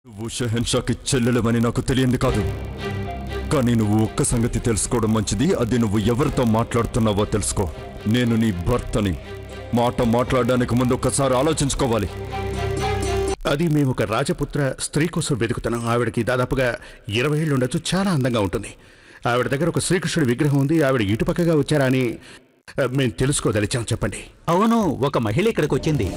నువ్వు షెహన్షాకి చెల్లెలమని నాకు తెలియంది కాదు. కానీ నువ్వు ఒక్క సంగతి తెలుసుకోవడం మంచిది. అది నువ్వు ఎవరితో మాట్లాడుతున్నావో తెలుసుకో. నేను నీ భర్తని. మాట్లాడడానికి ముందు ఒక్కసారి ఆలోచించుకోవాలి. అది మేము ఒక రాజపుత్ర స్త్రీ కోసం వెతుకుతున్నాం. ఆవిడకి దాదాపుగా 20 ఏళ్ళు ఉండొచ్చు. చాలా అందంగా ఉంటుంది. ఆవిడ దగ్గర ఒక శ్రీకృష్ణుడి విగ్రహం ఉంది. ఆవిడ ఇటుపక్కగా వచ్చారా అని మేము తెలుసుకోదలిచాం. చెప్పండి. అవును, ఒక మహిళ ఇక్కడికి వచ్చింది.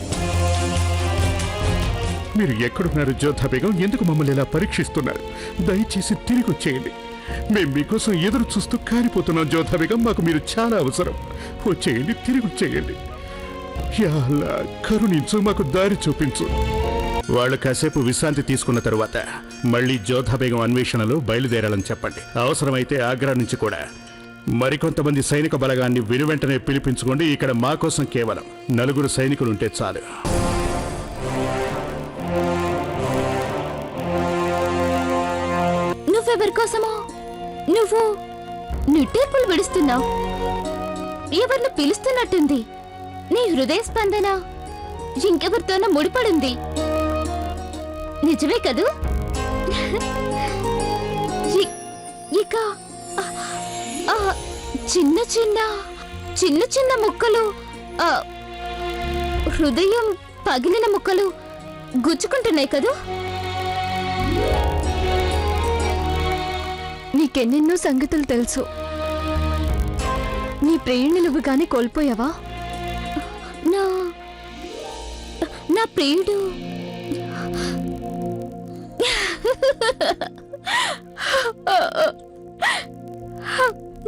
మీరు ఎక్కడున్నారు జోధా బేగం? ఎందుకు మమ్మల్ని ఇలా పరీక్షిస్తున్నారు? దయచేసి తిరిగి వచ్చేయండి. మేము మీకోసం ఎదురు చూస్తూ కారిపోతున్నాం జోధా బేగం. మాకు మీరు చాలా అవసరం. వచ్చేయండి, తిరిగి వచ్చేయండి. యా అల్లా, కరుణించు, మాకు దారి చూపించు. వాళ్ళు కాసేపు విశ్రాంతి తీసుకున్న తరువాత మళ్ళీ జోధా బేగం అన్వేషణలో బయలుదేరాలని చెప్పండి. అవసరమైతే ఆగ్రా నుంచి కూడా మరికొంతమంది సైనిక బలగాన్ని వెనువెంటనే పిలిపించుకోండి. ఇక్కడ మా కోసం కేవలం 4 సైనికులుంటే చాలు. నువ్వెవరి కోసమో నువ్వు నిట్టేర్పులు విడుస్తున్నావు. ఎవరిని పిలుస్తున్నట్టుంది. నీ హృదయ స్పందన ఇంకెవరితోనో ముడిపడుంది. నిజమే కదూ? ఇక చిన్న చిన్న చిన్న చిన్న ముక్కలు, హృదయం పగిలిన ముక్కలు గుచ్చుకుంటున్నాయి కదూ? నీకెన్నెన్నో సంగతులు తెలుసు. నీ ప్రేయణి నువ్వు గాని కోల్పోయావా? నా ప్రియుడు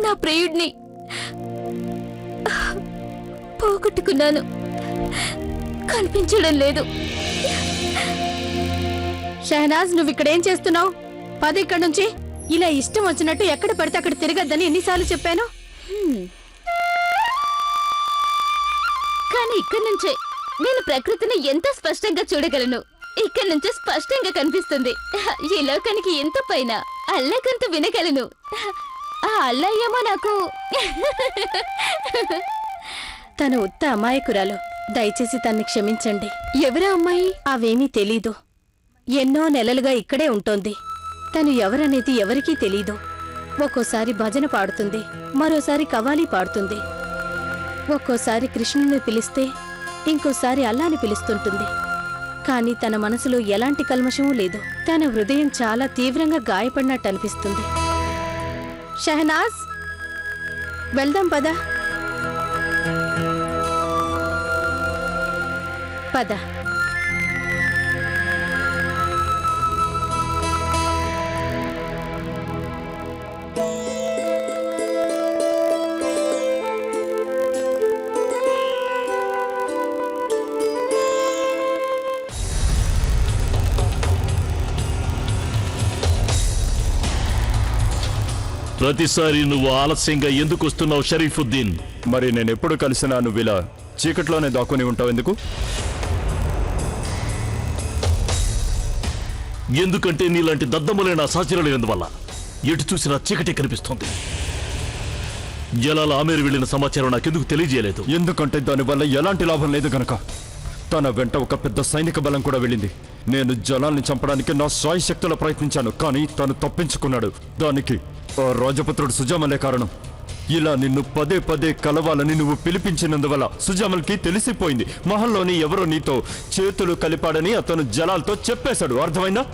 నా ప్రియుడిని పోగొట్టుకున్నాను. కనిపించడం లేదు. షహనాజ్, నువ్వు ఇక్కడేం చేస్తున్నావు? పద ఇక్కడి నుంచి. ఇలా ఇష్టం వచ్చినట్టు ఎక్కడ పడితే అక్కడ తిరగద్దని ఎన్నిసార్లు చెప్పాను. కానీ ఇక్కడి నుంచే నేను ప్రకృతిని ఎంత స్పష్టంగా చూడగలను. ఇక్కడి నుంచే స్పష్టంగా కనిపిస్తుంది. ఈ లోకానికి ఎంత పైన అల్లకంత వినగలను. ఆ అల్ల ఏమో నాకు తను ఉత్త అమాయకురాలు. దయచేసి తన్ని క్షమించండి. ఎవరా అమ్మాయి? అవేమీ తెలీదు. ఎన్నో నెలలుగా ఇక్కడే ఉంటోంది. తను ఎవరనేది ఎవరికీ తెలీదు. ఒక్కోసారి భజన పాడుతుంది, మరోసారి కవ్వాలి పాడుతుంది. ఒక్కోసారి కృష్ణుని పిలిస్తే ఇంకోసారి అల్లాని పిలుస్తుంటుంది. కానీ తన మనసులో ఎలాంటి కల్మషమూ లేదు. తన హృదయం చాలా తీవ్రంగా గాయపడినట్టు అనిపిస్తుంది. షహనాజ్, వెళ్దాం పద. పద. ప్రతిసారి నువ్వు ఆలస్యంగా ఎందుకు వస్తున్నావు షరీఫుద్దీన్? మరి నేను ఎప్పుడు కలిసినా నువ్వు ఇలా చీకట్లోనే దాక్కుని ఉంటావు ఎందుకు? ఎందుకంటే నీలాంటి దద్దములైన సహచరులైనందువల్ల ఎటు చూసినా చీకటి కనిపిస్తోంది. జలాల్ ఆమేర్ వెళ్లిన సమాచారం నాకెందుకు తెలియజేయలేదు? ఎందుకంటే దానివల్ల ఎలాంటి లాభం లేదు గనక. తన వెంట ఒక పెద్ద సైనిక బలం కూడా వెళ్ళింది. నేను జలాల్ని చంపడానికి నా శాయశక్తుల ప్రయత్నించాను, కానీ తను తప్పించుకున్నాడు. దానికి ఆ రాజపుత్రుడు సుజామలే కారణం. ఇలా నిన్ను పదే పదే కలవాలని నువ్వు పిలిపించినందువల్ల సుజామల్కి తెలిసిపోయింది. మహల్లోని ఎవరో నీతో చేతులు కలిపాడని అతను జలాల్తో చెప్పేశాడు. అర్థమైందా?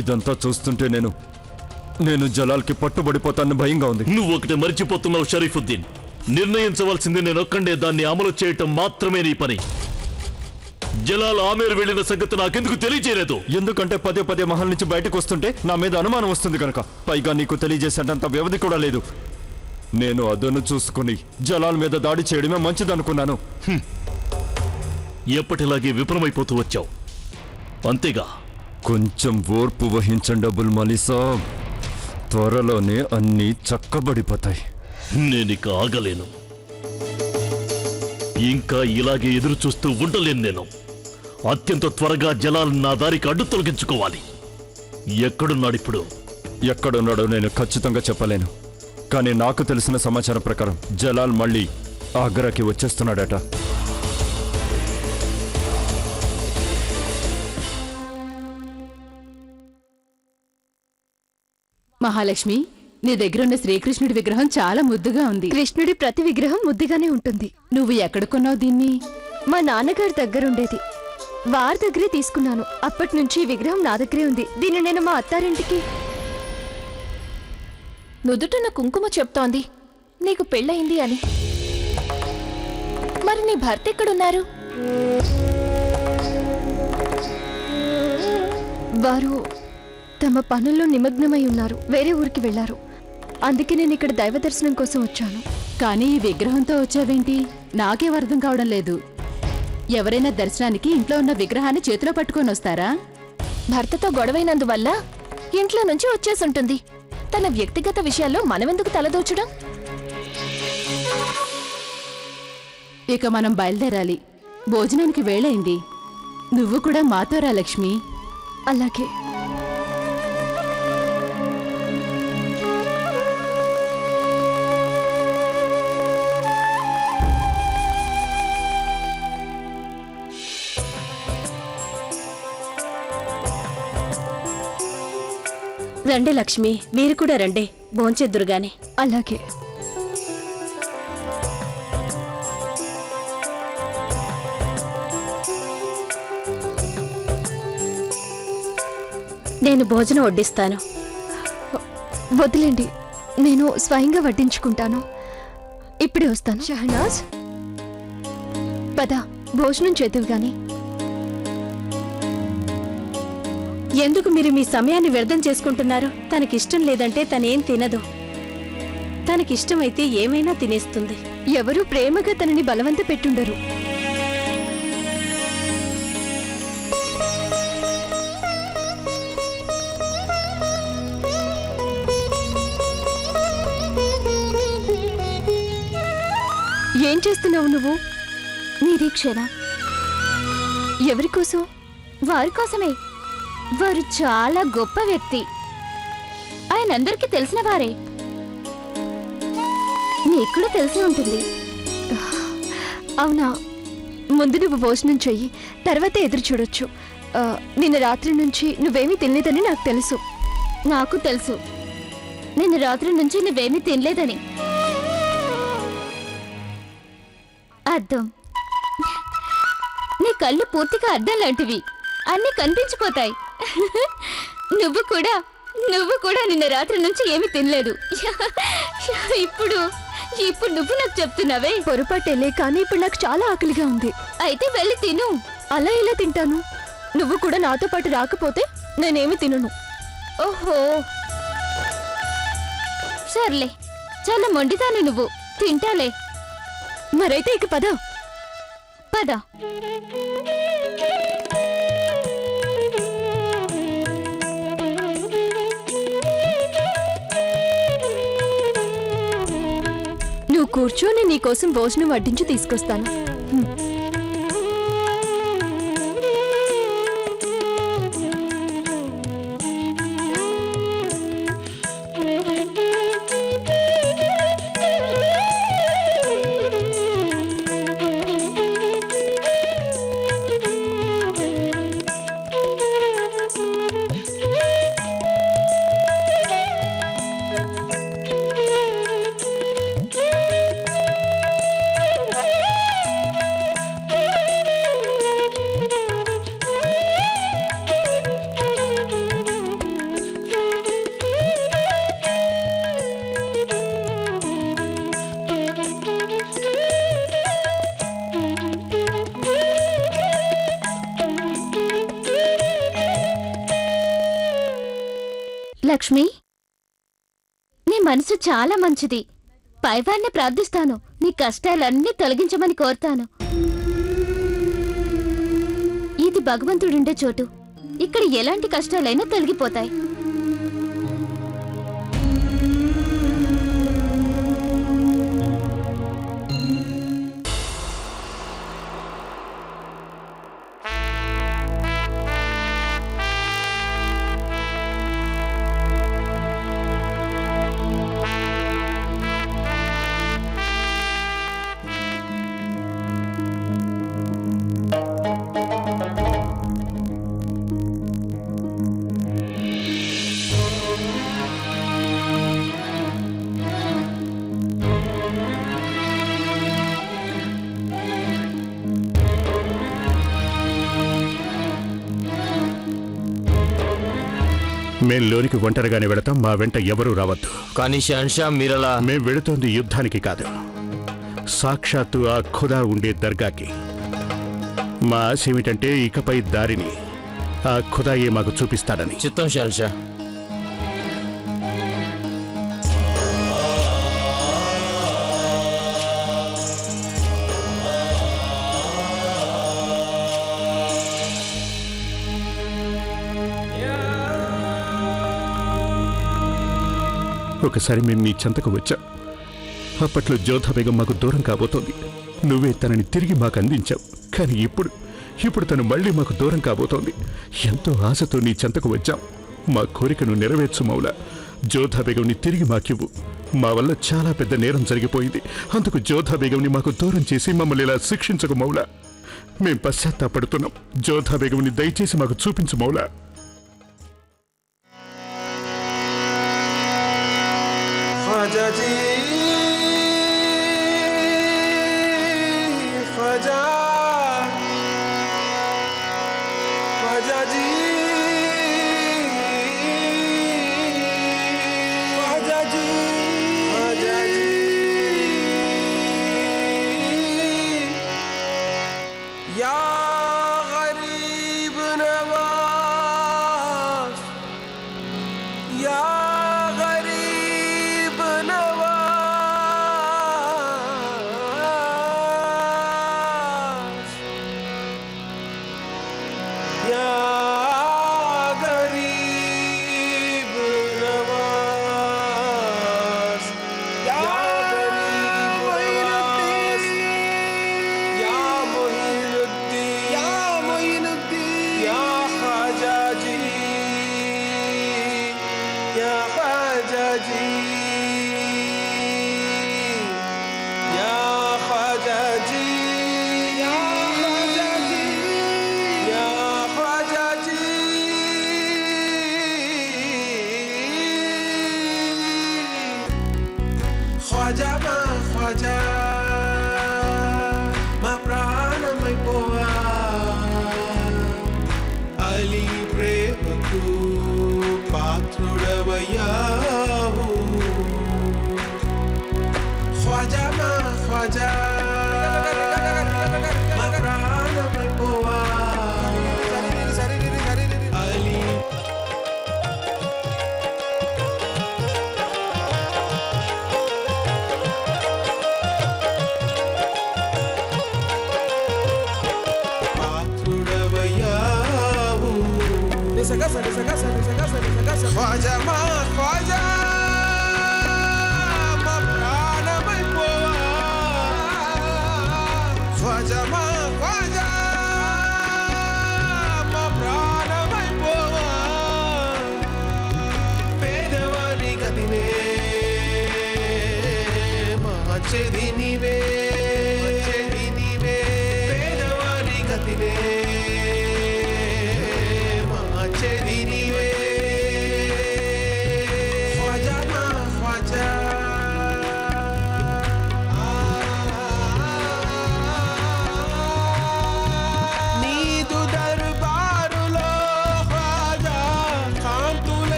ఇదంతా చూస్తుంటే నేను జలాల్కి పట్టుబడిపోతానని భయంగా ఉంది. నువ్వు ఒకటి మర్చిపోతున్నావు షరీఫుద్దీన్. నిర్ణయించవలసింది నేనొక్కండే. దాన్ని అమలు చేయటం మాత్రమే నీ పని. జలాల్ ఆమేర్ వెళ్లిన సంగతి నాకెందుకు తెలియజేయలేదు? ఎందుకంటే పదే పదే మహల్ నుంచి బయటకు వస్తుంటే నా మీద అనుమానం వస్తుంది కనుక. పైగా నీకు తెలియజేసేటంత వ్యవధి కూడా లేదు. నేను అదను చూసుకుని జలాల్ మీద దాడి చేయడమే మంచిదనుకున్నాను. ఎప్పటిలాగే విఫలమైపోతూ వచ్చావు, అంతేగా? కొంచెం ఓర్పు వహించండి అబుల్ మలీ సాబ్. త్వరలోనే అన్నీ చక్కబడిపోతాయి. నేనిక ఆగలేను. ఇంకా ఇలాగే ఎదురు చూస్తూ ఉండలేను. నేను అత్యంత త్వరగా జలాల్ నా దారికి అడ్డు తొలగించుకోవాలి. ఎక్కడున్నాడిప్పుడు? ఎక్కడున్నాడో నేను ఖచ్చితంగా చెప్పలేను. కానీ నాకు తెలిసిన సమాచారం ప్రకారం జలాల్ మళ్ళీ ఆగ్రాకి వచ్చేస్తున్నాడట. మహాలక్ష్మి, నీ దగ్గరున్న శ్రీకృష్ణుడి విగ్రహం చాలా ముద్దుగా ఉంది. కృష్ణుడి ప్రతి విగ్రహం ముద్దుగానే ఉంటుంది. నువ్వు ఎక్కడ కొన్నావు దీన్ని? మా నాన్నగారి దగ్గరుండేది. వారి దగ్గరే తీసుకున్నాను. అప్పటి నుంచి ఈ విగ్రహం నా దగ్గరే ఉంది. దీన్ని నేను మా అత్తారింటికి. నుదుటిన కుంకుమ చెప్తోంది నీకు పెళ్ళయింది అని. మరి నీ భర్త ఎక్కడున్నారు? వారు తమ పనుల్లో నిమగ్నమై ఉన్నారు. వేరే ఊరికి వెళ్లారు. అందుకే నేను ఇక్కడ దైవ దర్శనం కోసం వచ్చాను. కానీ ఈ విగ్రహంతో వచ్చావేంటి? నాకేం అర్థం కావడం లేదు. ఎవరైనా దర్శనానికి ఇంట్లో ఉన్న విగ్రహాన్ని చేతిలో పట్టుకొని వస్తారా? భర్తతో గొడవైనందువల్ల ఇంట్లో నుంచి వచ్చేసుంటుంది. తన వ్యక్తిగత విషయాల్లో మనమెందుకు తలదూచడం? ఇక మనం బయలుదేరాలి. భోజనానికి వేళయింది. నువ్వు కూడా మాతో రా లక్ష్మి. అలాగే. రండి లక్ష్మి, మీరు కూడా రండి, భోంచెద్దురుగాని. అలాగే. నేను భోజనం వడ్డిస్తాను. వదిలేండి, నేను స్వయంగా వడ్డించుకుంటాను. ఇప్పుడే వస్తాను. షహనాజ్, పద భోజనం చేద్దువు గాని. ఎందుకు మీరు మీ సమయాన్ని వ్యర్థం చేసుకుంటున్నారు? తనకిష్టం లేదంటే తనేం తినదు. తనకిష్టమైతే ఏమైనా తినేస్తుంది. ఎవరూ ప్రేమగా తనని బలవంత పెట్టుండరు. ఏం చేస్తున్నావు నువ్వు? నిరీక్షణ. ఎవరి కోసం? వారి కోసమే. వారు చాలా గొప్ప వ్యక్తి. ఆయన అందరికీ తెలిసిన వారే. నీకు కూడా తెలిసి ఉంటుంది. అవునా? ముందు నువ్వు భోజనం చెయ్యి, తర్వాత ఎదురు చూడొచ్చు. నిన్న రాత్రి నుంచి నువ్వేమీ తినలేదని నాకు తెలుసు. నాకు తెలుసు నిన్న రాత్రి నుంచి నువ్వేమీ తినలేదని. అద్దం. నీ కళ్ళు పూర్తిగా అద్దం లాంటివి. అన్నీ కనిపించిపోతాయి. నువ్వు కూడా నిన్న రాత్రి నుంచి ఏమీ తినలేదు. ఇప్పుడు నువ్వు నాకు చెప్తున్నావే. పొరపాటేలే, కానీ ఇప్పుడు నాకు చాలా ఆకలిగా ఉంది. అయితే వెళ్ళి తిను. అలా ఎలా తింటాను? నువ్వు కూడా నాతో పాటు రాకపోతే నేనేమి తినను. ఓహో, సర్లే. చాలా మొండిదాన్ని నువ్వు. తింటాలే. మరైతే ఇక పద. పద. నువ్వు కూర్చొని నీకోసం భోజనం వడ్డించి తీసుకొస్తాను. లక్ష్మి, నీ మనసు చాలా మంచిది. పైవాన్ని ప్రార్థిస్తాను. నీ కష్టాలన్నీ తొలగించమని కోరుతాను. ఇది భగవంతుడుండే చోటు. ఇక్కడ ఎలాంటి కష్టాలైనా తొలగిపోతాయి. మేం లోనికి ఒంటరిగానే వెళతాం, మా వెంట ఎవరూ రావద్దు. కానీ షహన్షా మీరలా... మేం వెళుతోంది యుద్ధానికి కాదు, సాక్షాత్తు ఆ ఖుదా ఉండే దర్గాకి. మా ఆశ ఏమిటంటే ఇకపై దారిని ఆ ఖుదాయే మాకు చూపిస్తాడని. చిత్తం షహన్షా. ఒకసారి మేము నీ చెంతకు వచ్చాం. అప్పట్లో జోధా బేగం మాకు దూరం కాబోతోంది. నువ్వే తనని తిరిగి మాకు అందించావు. కానీ ఇప్పుడు తను మళ్ళీ మాకు దూరం కాబోతోంది. ఎంతో ఆశతో నీ చెంతకు వచ్చాం. మా కోరికను నెరవేర్చు మౌలా. జోధా బేగంని తిరిగి మాకివ్వు. మా వల్ల చాలా పెద్ద నేరం జరిగిపోయింది. అందుకు జోధా బేగంని మాకు దూరం చేసి మమ్మల్ని ఇలా శిక్షించకు మౌలా. మేం పశ్చాత్తాపడుతున్నాం. జోధా బేగంని దయచేసి మాకు చూపించు మౌలా. ख्वाजा जी ख्वाजा ख्वाजा जी ख्वाजा जी ख्वाजा जी या गरीब नवाज या ख्वाजा మా ప్రాణమైపోవా అలీ ప్రేమకు పాత్రుడవయ్యావు ख्वाजा ख्वाजा మా ప్రాణమైపోవా అలీ ख्वाजा ख्वाजा మా ప్రాణమైపోవా ख्वाजा ख्वाजा మా ప్రాణమైపోవా పేదవాని గతినే మార్చేది నీవే పేదవాని గతినే మార్చేది నీవే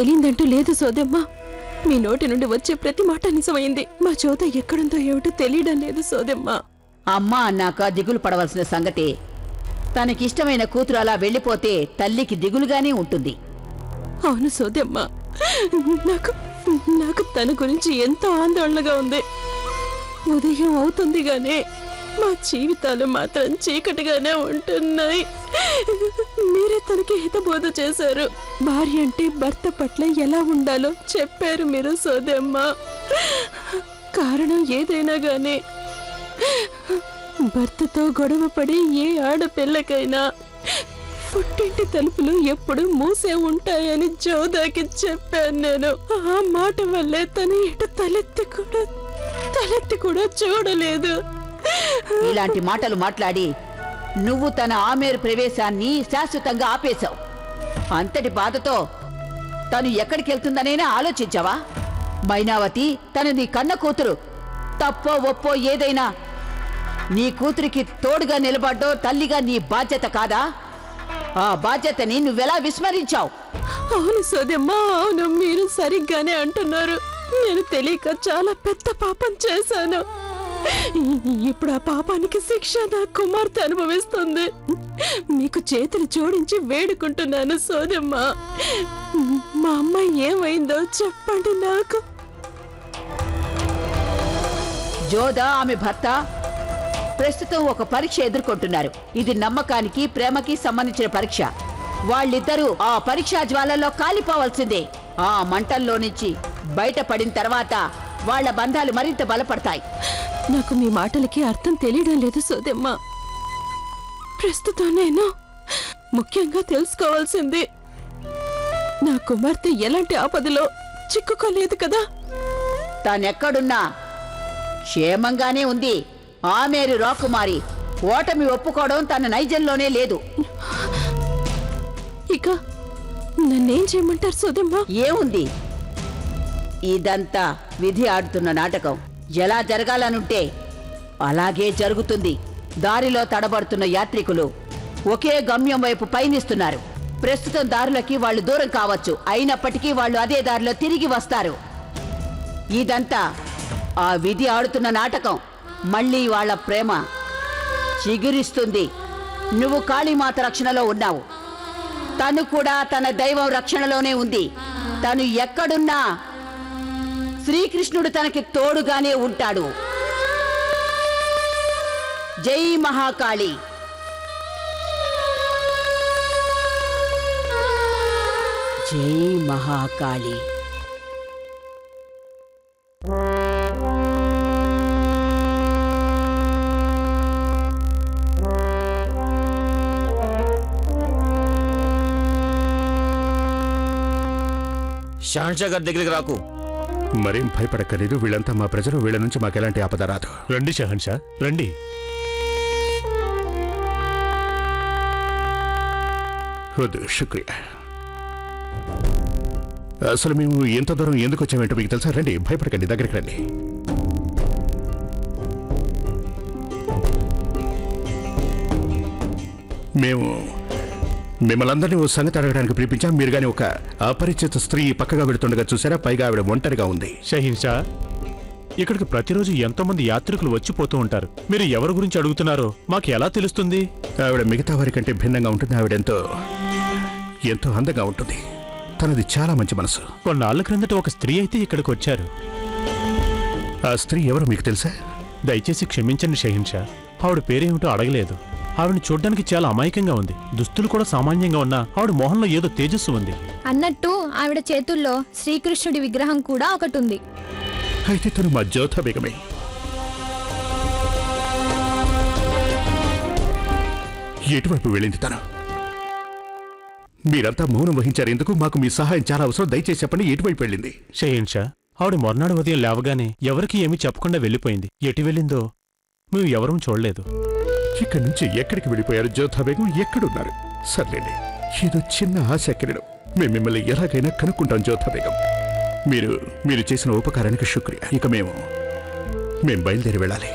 తెలియదంటూ లేదు సోదమ్మ. మీ నోటి నుండి వచ్చే ప్రతి మాట నిజమైంది. మా జ్యోత ఎక్కడుందో ఏమిటో తెలియడం లేదు సోదమ్మ. అమ్మ అన్నాక దిగులు పడవలసిన సంగతి. తనకిష్టమైన కూతురు అలా వెళ్ళిపోతే తల్లికి దిగులుగానే ఉంటుంది. అవును సోదమ్మ, నాకు నాకు తన గురించి ఎంతో ఆందోళనగా ఉంది. ఉదయం అవుతుంది గానే మా జీవితాలు మాత్రం చీకటిగానే ఉంటున్నాయి. మీరే తనకి హితబోధ చేశారు. భార్య అంటే భర్త పట్ల ఎలా ఉండాలో చెప్పారు మీరు సోదమ్మ. కారణం ఏదైనా గానీ భర్తతో గొడవ పడి ఏ ఆడపిల్లకైనా పుట్టింటి తలుపులు ఎప్పుడు మూసే ఉంటాయని జోదాకి చెప్పాను నేను. ఆ మాట వల్లే తను ఇటు తలెత్తి కూడా చూడలేదు. ఇలాంటి మాటలు మాట్లాడి నువ్వు తన ఆమేరు ప్రవేశాన్ని శాశ్వతంగా ఆపేశావు. అంతటి బాధతో తను ఎక్కడికి వెళ్తుందనైనా ఆలోచించావా? మైనావతి తను నీ కన్న కూతురు. తప్పో ఒప్పో ఏదైనా నీ కూతురికి తోడుగా నిలబడ్డో తల్లిగా నీ బాధ్యత కాదా? ఆ బాధ్యతని నువ్వెలా విస్మరించావు? అవును సోదమ్మ, అవును, మీరు సరిగ్గానే అంటున్నారు. నేను తెలియక చాలా పెద్ద పాపం చేశాను. ఇప్పుడు ఆ పాపానికి శిక్ష నా కుమార్తె అనుభవిస్తుంది. మీకు చేతులు జోడించి వేడుకుంటున్నాను సోదమ్మ. మా అమ్మాయి ఏమైందో చెప్పండి నాకు. జోదా ఆమె భర్త ప్రస్తుతం ఒక పరీక్ష ఎదుర్కొంటున్నారు. ఇది నమ్మకానికి ప్రేమకి సంబంధించిన పరీక్ష. వాళ్ళిద్దరూ ఆ పరీక్షా జ్వాలలో కాలిపోవాల్సిందే. ఆ మంటల్లో నుంచి బయటపడిన తర్వాత వాళ్ళ బంధాలు మరింత బలపడతాయి. నాకు మీ మాటలకి అర్థం తెలియడం లేదు సోదమ్మ. ప్రస్తుతం నేను ముఖ్యంగా తెలుసుకోవాల్సింది, నా కుమార్తె ఎలాంటి ఆపదలో చిక్కుకోలేదు కదా. తానెక్కడున్నా క్షేమంగానే ఉంది. ఆమేరు రాకుమారి ఓటమి ఒప్పుకోవడం తన నైజంలోనే లేదు. ఇక నన్నేం చేయమంటారు సోదమ్మ? ఏముంది, ఇదంతా విధి ఆడుతున్న నాటకం. ఎలా జరగాలనుంటే అలాగే జరుగుతుంది. దారిలో తడబడుతున్న యాత్రికులు ఒకే గమ్యం వైపు పయనిస్తున్నారు. ప్రస్తుతం దారులకి వాళ్ళు దూరం కావచ్చు, అయినప్పటికీ వాళ్ళు అదే దారిలో తిరిగి వస్తారు. ఇదంతా ఆ విధి ఆడుతున్న నాటకం. మళ్ళీ వాళ్ళ ప్రేమ చిగురిస్తుంది. నువ్వు కాళీమాత రక్షణలో ఉన్నావు, తను కూడా తన దైవం రక్షణలోనే ఉంది. తను ఎక్కడున్నా శ్రీకృష్ణుడు తనకి తోడుగానే ఉంటాడు. జై మహాకాళి. జై మహాకాళి. షాన్షా గారి దగ్గరికి రాకు. మరేం భయపడక్కర్లేదు. వీళ్ళంతా మా ప్రజలు. వీళ్ళ నుంచి మాకెలాంటి ఆపద రాదు. రండి షహన్షా, రండి. వద్దు, శుక్రియా. అసలు మేము ఎంత దూరం ఎందుకు వచ్చామేంటో మీకు తెలుసా? రండి, భయపడకండి, దగ్గరికి రండి. మేము మిమ్మల్ని అందరినీ ఓ సంగతి అడగడానికి పిలిపించాం. మీరు గాని ఒక అపరిచిత స్త్రీ పక్కగా వెళుతుండగా చూసారా? పైగా ఆవిడ ఒంటరిగా ఉంది. షహీన్షా, ఇక్కడికి ప్రతిరోజు ఎంతో మంది యాత్రికులు వచ్చిపోతూ ఉంటారు. మీరు ఎవరి గురించి అడుగుతున్నారో మాకు ఎలా తెలుస్తుంది? ఆవిడ మిగతా వారి కంటే భిన్నంగా ఉంటుంది. ఆవిడ ఎంతో అందంగా ఉంటుంది. తనది చాలా మంచి మనసు. కొన్నాళ్ల క్రిందట ఒక స్త్రీ అయితే ఇక్కడికి వచ్చారు. ఆ స్త్రీ ఎవరో మీకు తెలుసా? దయచేసి క్షమించండి షహీన్షా, ఆవిడ పేరేమిటో అడగలేదు. ఆవిడని చూడ్డానికి చాలా అమాయకంగా ఉంది. దుస్తులు కూడా సామాన్యంగా ఉన్నా ఆవిడ మొహంలో ఏదో తేజస్సు ఉంది. అన్నట్టు ఆవిడ చేతుల్లో శ్రీకృష్ణుడి విగ్రహం కూడా ఒకటి ఉంది. అయితే తను మా జ్యోత బేగమే. ఎటువైపు వెళ్ళింది తను? మీరంతా మౌనం వహించారు ఎందుకు? మాకు మీ సహాయం చాలా అవసరం. దయచేసి చెప్పండి, ఎటువైపు వెళ్ళింది? షహీన్షా, ఆవిడ మొర్నాడు ఉదయం లేవగానే ఎవరికీ ఏమీ చెప్పకుండా వెళ్ళిపోయింది. ఎటు వెళ్ళిందో మేము ఎవరూ చూడలేదు. ఇక్కడి నుంచి ఎక్కడికి వెళ్ళిపోయారు జ్యోత బేగం? ఎక్కడున్నారు? సర్లేండి, ఏదో చిన్న ఆశ కిరణం. మేము మిమ్మల్ని ఎలాగైనా కనుక్కుంటాం జ్యోత బేగం. మీరు చేసిన ఉపకారానికి శుక్రియా. ఇక మేము బయలుదేరి వెళ్ళాలి.